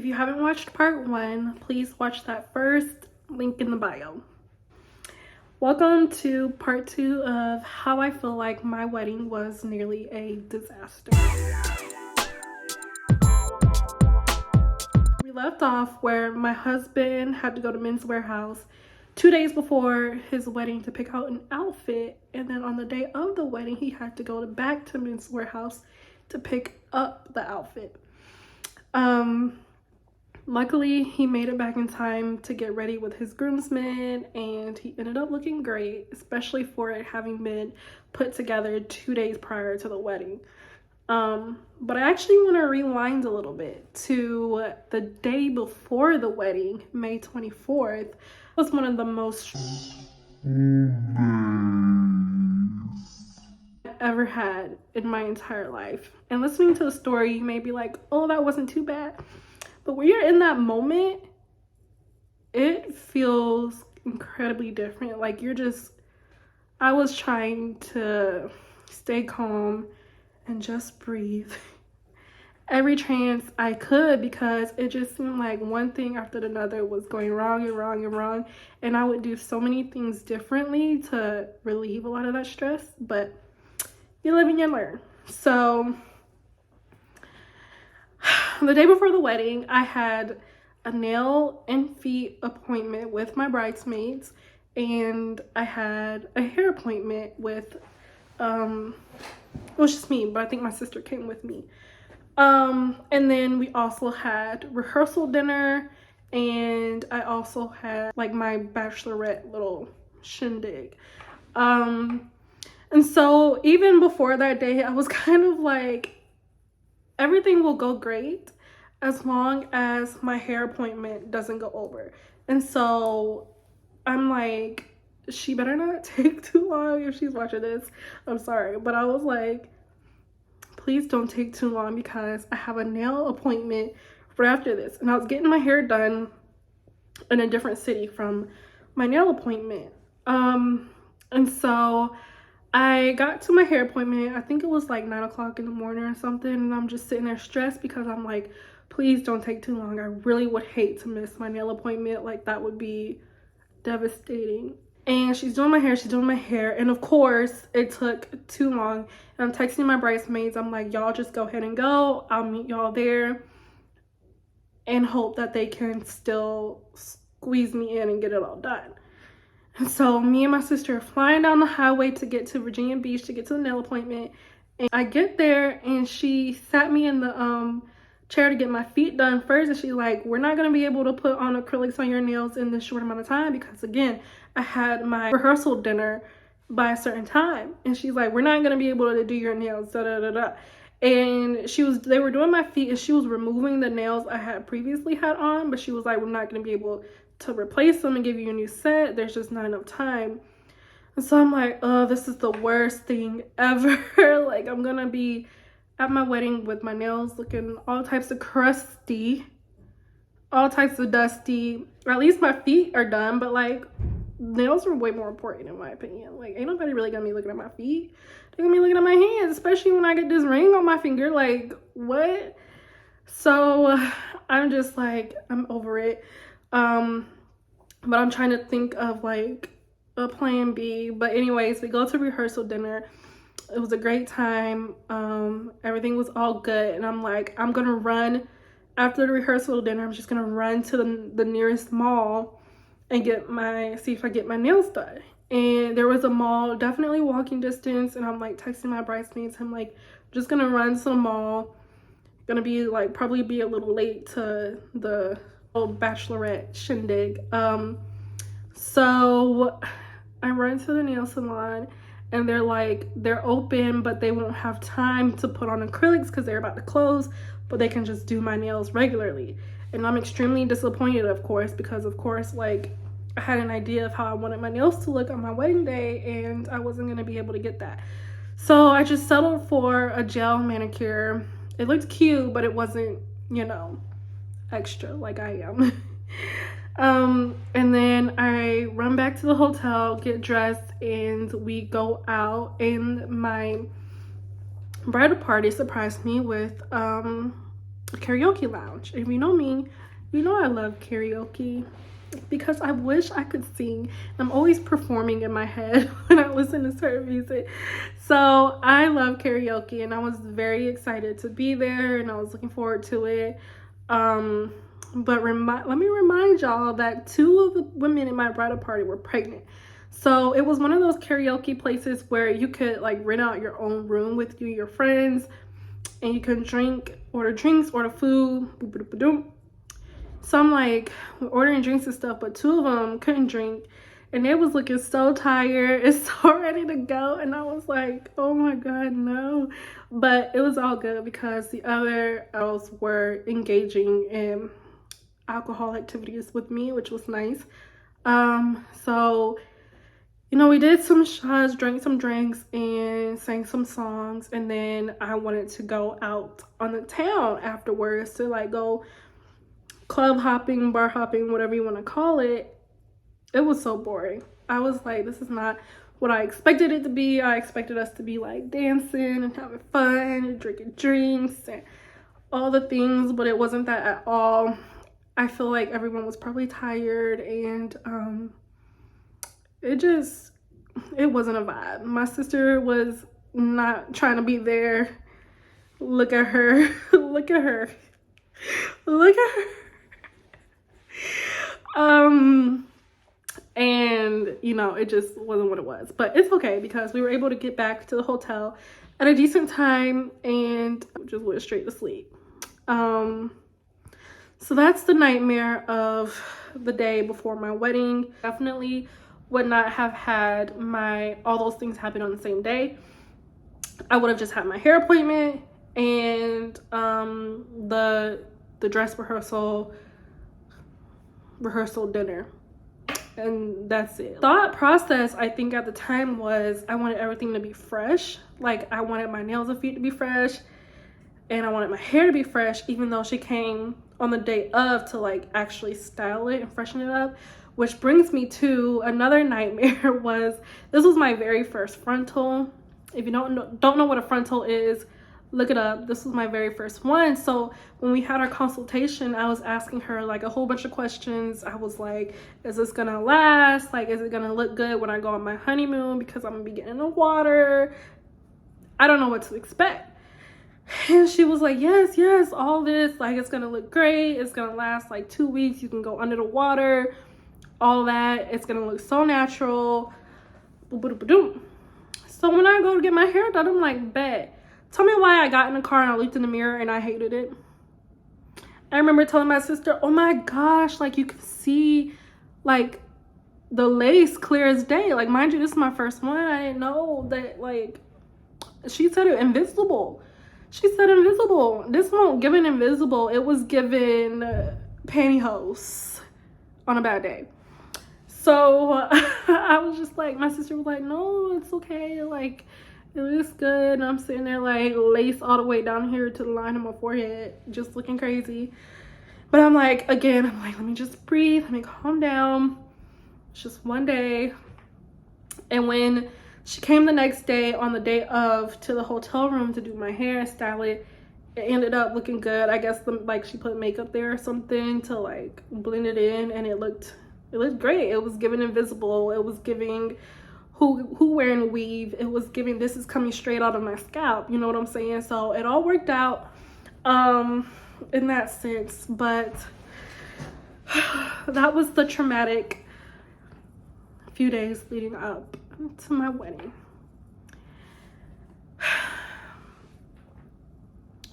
If you haven't watched part 1, please watch that first, link in the bio. Welcome to part 2 of how I feel like my wedding was nearly a disaster. We left off where my husband had to go to Men's Warehouse 2 days before his wedding to pick out an outfit, and then on the day of the wedding he had to go back to Men's Warehouse to pick up the outfit. Luckily he made it back in time to get ready with his groomsmen, and he ended up looking great, especially for it having been put together 2 days prior to the wedding. But I actually want to rewind a little bit to the day before the wedding, May 24th. It was one of the most I've ever had in my entire life. And listening to the story, you may be like, oh, that wasn't too bad. But when you're in that moment, it feels incredibly different. Like I was trying to stay calm and just breathe every chance I could, because it just seemed like one thing after another was going wrong and wrong and wrong. And I would do so many things differently to relieve a lot of that stress, but you live and you learn. So the day before the wedding, I had a nail and feet appointment with my bridesmaids, and I had a hair appointment with, it was just me, but I think my sister came with me. And then we also had rehearsal dinner, and I also had like my bachelorette little shindig. And so even before that day, I was kind of like, everything will go great as long as my hair appointment doesn't go over. And so I'm like, she better not take too long if she's watching this. I'm sorry, but I was like, please don't take too long, because I have a nail appointment right after this. And I was getting my hair done in a different city from my nail appointment. And so I got to my hair appointment, I think it was like 9 o'clock in the morning or something, and I'm just sitting there stressed because I'm like, please don't take too long. I really would hate to miss my nail appointment. Like, that would be devastating. And she's doing my hair, and of course it took too long. And I'm texting my bridesmaids, I'm like, y'all just go ahead and go, I'll meet y'all there, and hope that they can still squeeze me in and get it all done. And so me and my sister are flying down the highway to get to Virginia Beach to get to the nail appointment. And I get there, and she sat me in the chair to get my feet done first. And she's like, we're not going to be able to put on acrylics on your nails in this short amount of time, because again, I had my rehearsal dinner by a certain time. And she's like, we're not going to be able to do your nails, da da da da. And they were doing my feet, and she was removing the nails I had previously had on, but she was like, we're not going to be able to replace them and give you a new set. There's just not enough time. And so I'm like, oh, this is the worst thing ever. Like, I'm gonna be at my wedding with my nails looking all types of crusty, all types of dusty. Or at least my feet are done, but like, nails are way more important in my opinion. Like, ain't nobody really gonna be looking at my feet. They're gonna be looking at my hands, especially when I get this ring on my finger. Like, what? So I'm just like, I'm over it. But I'm trying to think of like a plan B. But anyways, we go to rehearsal dinner. It was a great time. Everything was all good, and I'm like, I'm gonna run after the rehearsal dinner. I'm just gonna run to the nearest mall and see if I get my nails done. And there was a mall definitely walking distance, and I'm like texting my bridesmaids. I'm like, just gonna run to the mall. Gonna be like, probably be a little late to the old bachelorette shindig. So I run to the nail salon, and they're like, they're open, but they won't have time to put on acrylics because they're about to close, but they can just do my nails regularly. And I'm extremely disappointed, of course, because of course, like, I had an idea of how I wanted my nails to look on my wedding day, and I wasn't gonna be able to get that. So I just settled for a gel manicure. It looked cute, but it wasn't, you know, extra like I am. And then I run back to the hotel, get dressed, and we go out. And my bridal party surprised me with karaoke lounge. If you know me, you know I love karaoke because I wish I could sing. I'm always performing in my head when I listen to certain music. So I love karaoke, and I was very excited to be there, and I was looking forward to it. But let me remind y'all that 2 of the women in my bridal party were pregnant. So it was one of those karaoke places where you could like rent out your own room with you, your friends, and you can order drinks, order food. So I'm like ordering drinks and stuff, but 2 of them couldn't drink, and they was looking so tired and so ready to go, and I was like, oh my god, no. But it was all good because the other girls were engaging in alcohol activities with me, which was nice. So you know, we did some shots, drank some drinks, and sang some songs, and then I wanted to go out on the town afterwards to like go club hopping, bar hopping, whatever you want to call it. It was so boring. I was like, this is not what I expected it to be. I expected us to be like dancing and having fun and drinking drinks and all the things, but it wasn't that at all. I feel like everyone was probably tired, and it wasn't a vibe. My sister was not trying to be there. Look at her. Look at her. Look at her. And you know, it just wasn't what it was, but it's okay because we were able to get back to the hotel at a decent time and just went straight to sleep. So that's the nightmare of the day before my wedding. Definitely would not have had all those things happen on the same day. I would have just had my hair appointment and the dress rehearsal dinner, and that's it. Thought process I think at the time was I wanted everything to be fresh. Like I wanted my nails and feet to be fresh, and I wanted my hair to be fresh, even though she came on the day of to like actually style it and freshen it up. Which brings me to another nightmare. This was my very first frontal. If you don't know what a frontal is, look it up. This was my very first one. So when we had our consultation, I was asking her like a whole bunch of questions. I was like, is this gonna last? Like, is it gonna look good when I go on my honeymoon? Because I'm gonna be getting in the water. I don't know what to expect. And she was like, yes, all this, like, it's gonna look great. It's gonna last like 2 weeks. You can go under the water, all that. It's gonna look so natural. So when I go to get my hair done, I'm like, bet. Tell me why I got in the car and I looked in the mirror and I hated it. I remember telling my sister, oh my gosh, like you can see like the lace clear as day. Like, mind you, this is my first one. I didn't know that, like, she said it invisible. She said invisible. This won't give it invisible. It was given pantyhose on a bad day. So I was just like, my sister was like, no, it's okay. Like, it looks good. And I'm sitting there like lace all the way down here to the line of my forehead, just looking crazy. But I'm like, again, I'm like, let me just breathe. Let me calm down. It's just one day. And when she came the next day, on the day of, to the hotel room to do my hair and style it, it ended up looking good. I guess like she put makeup there or something to like blend it in, and it looked great. It was giving invisible. It was giving who wearing a weave. It was giving this is coming straight out of my scalp. You know what I'm saying? So it all worked out in that sense. But that was the traumatic few days leading up to my wedding.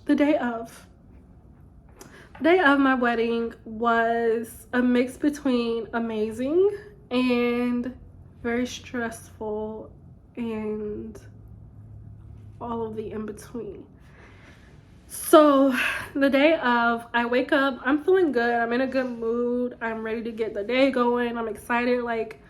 The day of my wedding was a mix between amazing and very stressful and all of the in between. So the day of, I wake up, I'm feeling good, I'm in a good mood, I'm ready to get the day going, I'm excited. Like,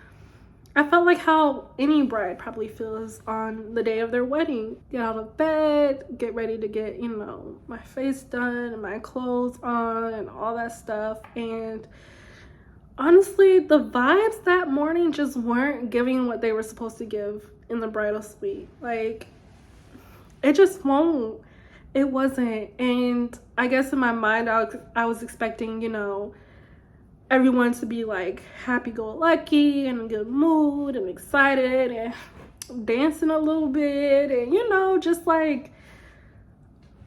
I felt like how any bride probably feels on the day of their wedding. Get out of bed, get ready to get, you know, my face done and my clothes on and all that stuff. And honestly, the vibes that morning just weren't giving what they were supposed to give in the bridal suite. Like, it just won't. it wasn't. And I guess in my mind, I was expecting, you know, everyone to be like happy-go-lucky and in a good mood and excited and dancing a little bit and, you know, just like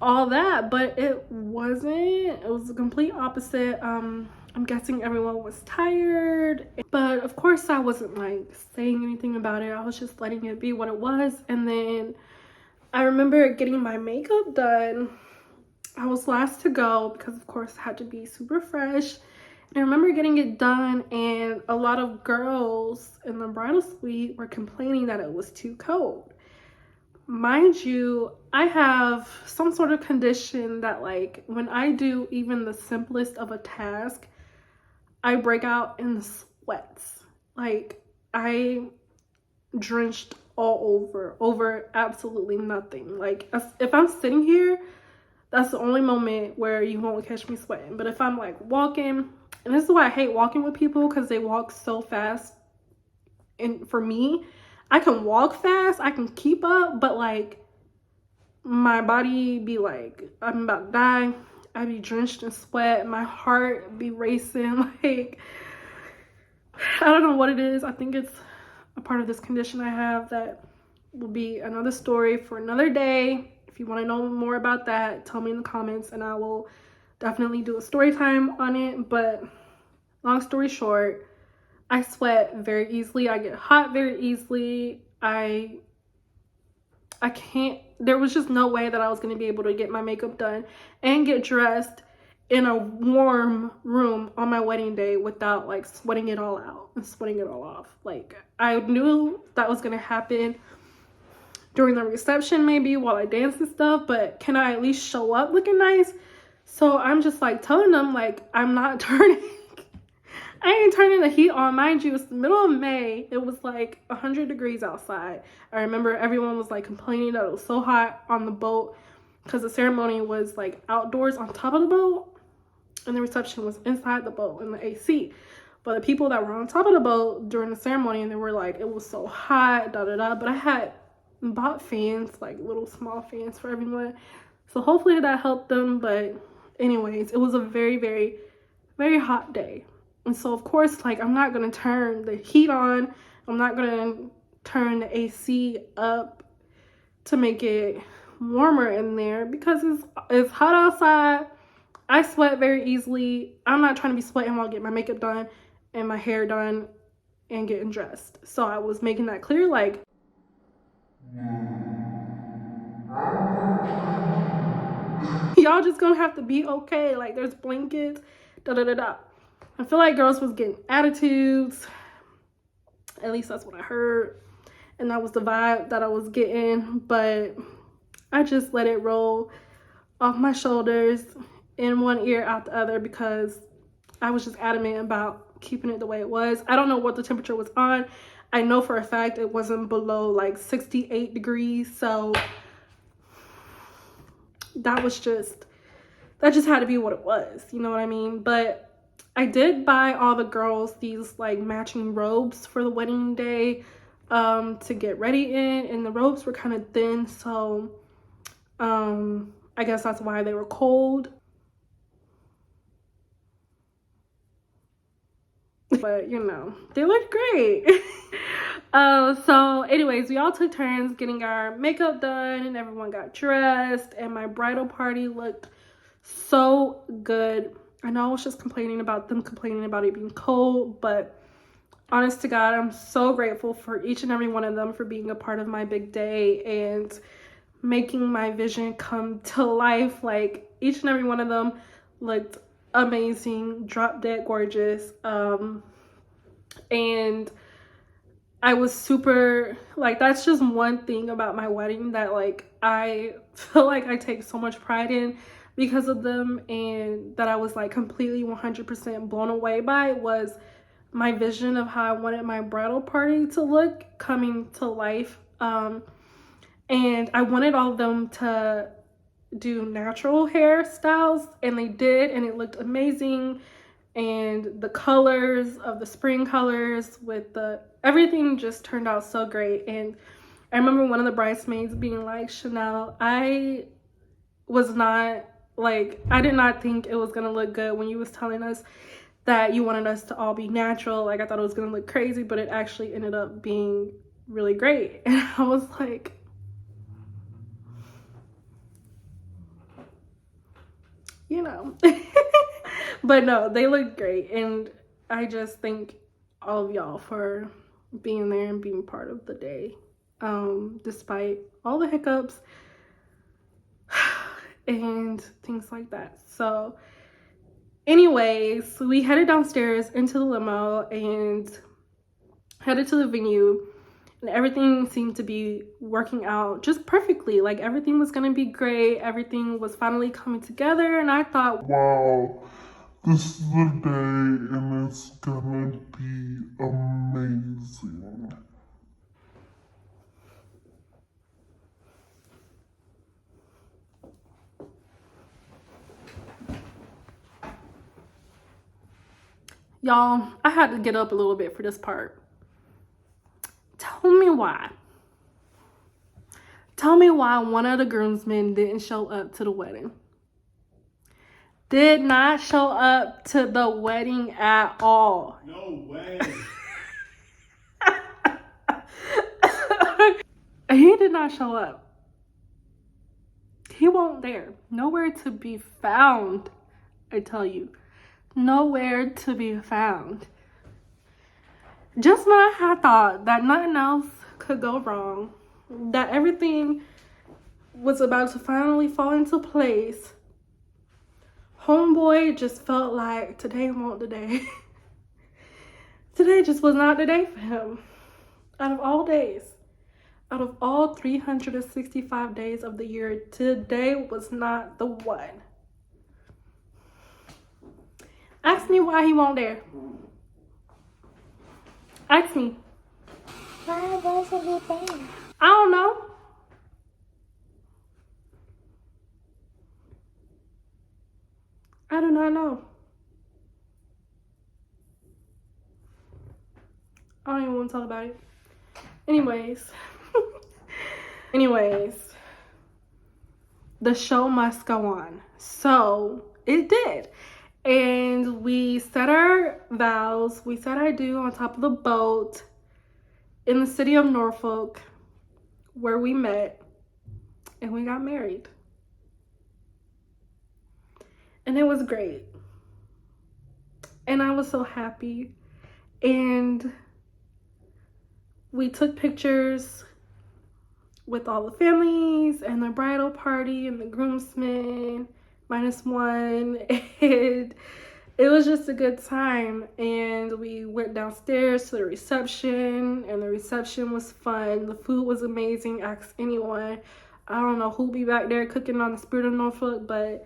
all that. But it wasn't. It was the complete opposite. I'm guessing everyone was tired, but of course I wasn't like saying anything about it. I was just letting it be what it was. And then I remember getting my makeup done. I was last to go because of course I had to be super fresh. And I remember getting it done, and a lot of girls in the bridal suite were complaining that it was too cold. Mind you, I have some sort of condition that, like, when I do even the simplest of a task, I break out in the sweats. Like, I drenched all over absolutely nothing. Like, if I'm sitting here, that's the only moment where you won't catch me sweating. But if I'm like walking, and this is why I hate walking with people, because they walk so fast. And for me, I can walk fast, I can keep up, but like my body be like, I'm about to die. I be drenched in sweat, my heart be racing. Like, I don't know what it is. I think it's a part of this condition I have that will be another story for another day. If you want to know more about that, tell me in the comments and I will definitely do a story time on it. But long story short, I sweat very easily. I get hot very easily. I can't, there was just no way that I was going to be able to get my makeup done and get dressed in a warm room on my wedding day without like sweating it all out and sweating it all off. Like, I knew that was going to happen during the reception, maybe while I dance and stuff, but can I at least show up looking nice? So I'm just like telling them, like, I'm not turning, I ain't turning the heat on. Mind you, it's the middle of May. It was like 100 degrees outside. I remember everyone was like complaining that it was so hot on the boat because the ceremony was like outdoors on top of the boat and the reception was inside the boat in the AC. But the people that were on top of the boat during the ceremony, and they were like, it was so hot, da da da. But I had bought fans, like little small fans for everyone. So hopefully that helped them. But anyways, it was a very, very, very hot day. And so of course, like, I'm not going to turn the heat on. I'm not going to turn the AC up to make it warmer in there because it's hot outside. I sweat very easily. I'm not trying to be sweating while I get my makeup done and my hair done and getting dressed. So I was making that clear, like, y'all just gonna have to be okay. Like, there's blankets, da da da da. I feel like girls was getting attitudes. At least that's what I heard. And that was the vibe that I was getting. But I just let it roll off my shoulders in one ear, out the other, because I was just adamant about keeping it the way it was. I don't know what the temperature was on. I know for a fact it wasn't below like 68 degrees. So that just had to be what it was. You know what I mean? But I did buy all the girls these like matching robes for the wedding day to get ready in, and the robes were kind of thin, so I guess that's why they were cold. But you know, they looked great. So anyways, we all took turns getting our makeup done and everyone got dressed, and my bridal party looked so good. I know I was just complaining about it being cold, but honest to God, I'm so grateful for each and every one of them for being a part of my big day and making my vision come to life. Like, each and every one of them looked amazing, drop dead gorgeous. And I was super, like, that's just one thing about my wedding that, like, I feel like I take so much pride in because of them, and that I was like completely 100% blown away by was my vision of how I wanted my bridal party to look coming to life. And I wanted all of them to do natural hairstyles, and they did, and it looked amazing. And the colors of the spring colors with everything just turned out so great. And I remember one of the bridesmaids being like, Chanel, I was not like, I did not think it was gonna look good when you was telling us that you wanted us to all be natural. Like, I thought it was gonna look crazy, but it actually ended up being really great. And I was like, you know. But no, they look great. And I just thank all of y'all for being there and being part of the day, despite all the hiccups and things like that. So anyways, we headed downstairs into the limo and headed to the venue, and everything seemed to be working out just perfectly. Like, everything was gonna be great. Everything was finally coming together, and I thought, wow, this is the day and it's gonna be amazing. Y'all, I had to get up a little bit for this part. Tell me why. Tell me why one of the groomsmen didn't show up to the wedding. Did not show up to the wedding at all. No way. He did not show up. He wasn't there. Nowhere to be found, I tell you. Nowhere to be found. Just when I had thought that nothing else could go wrong, that everything was about to finally fall into place, homeboy just felt like today wasn't the day. Today just was not the day for him. Out of all days, out of all 365 days of the year, today was not the one. Ask me why he won't there. Ask me. Why wasn't he there? I don't know. I do not know. I don't even want to talk about it. Anyways. The show must go on. So it did. And we said our vows. We said I do on top of the boat in the city of Norfolk, where we met, and we got married. And it was great. And I was so happy. And we took pictures with all the families and the bridal party and the groomsmen -1. And it was just a good time. And we went downstairs to the reception, and the reception was fun. The food was amazing. Ask anyone. I don't know who'll be back there cooking on the Spirit of Norfolk, but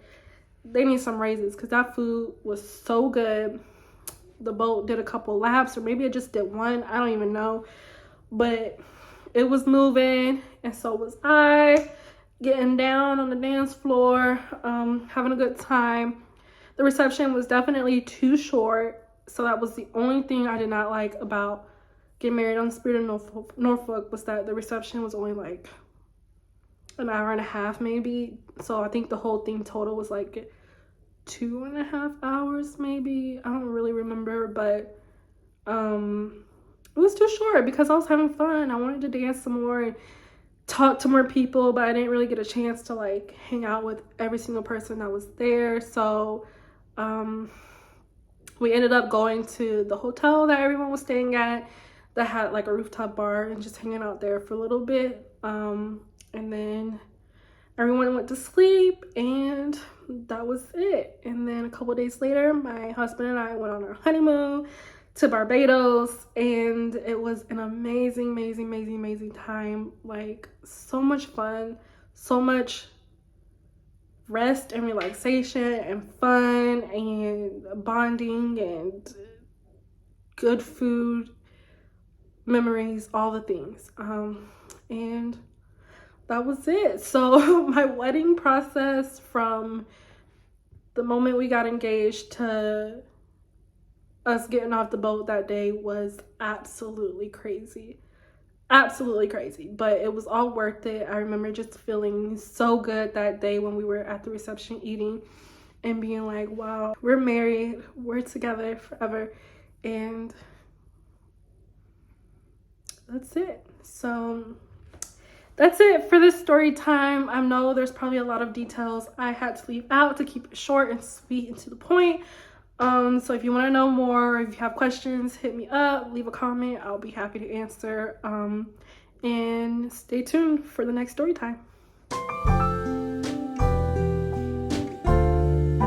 they need some raises because that food was so good. The boat did a couple laps, or maybe it just did one. I don't even know. But it was moving, and so was I, getting down on the dance floor, having a good time. The reception was definitely too short, so that was the only thing I did not like about getting married on the Spirit of Norfolk, was that the reception was only like an hour and a half maybe. So I think the whole thing total was like 2.5 hours maybe. I don't really remember, but it was too short because I was having fun. I wanted to dance some more and talk to more people, but I didn't really get a chance to like hang out with every single person that was there. So we ended up going to the hotel that everyone was staying at that had like a rooftop bar, and just hanging out there for a little bit. And then everyone went to sleep, and that was it. And then a couple days later, my husband and I went on our honeymoon to Barbados, and it was an amazing time. Like, so much fun, so much rest and relaxation and fun and bonding and good food, memories, all the things. And that was it. So my wedding process, from the moment we got engaged to us getting off the boat that day, was absolutely crazy. absolutely crazy, but it was all worth it. I remember just feeling so good that day when we were at the reception eating and being like, wow, we're married, we're together forever. And that's it. So that's it for this story time. I know there's probably a lot of details I had to leave out to keep it short and sweet and to the point. So if you want to know more, if you have questions, hit me up, leave a comment. I'll be happy to answer. And stay tuned for the next story time.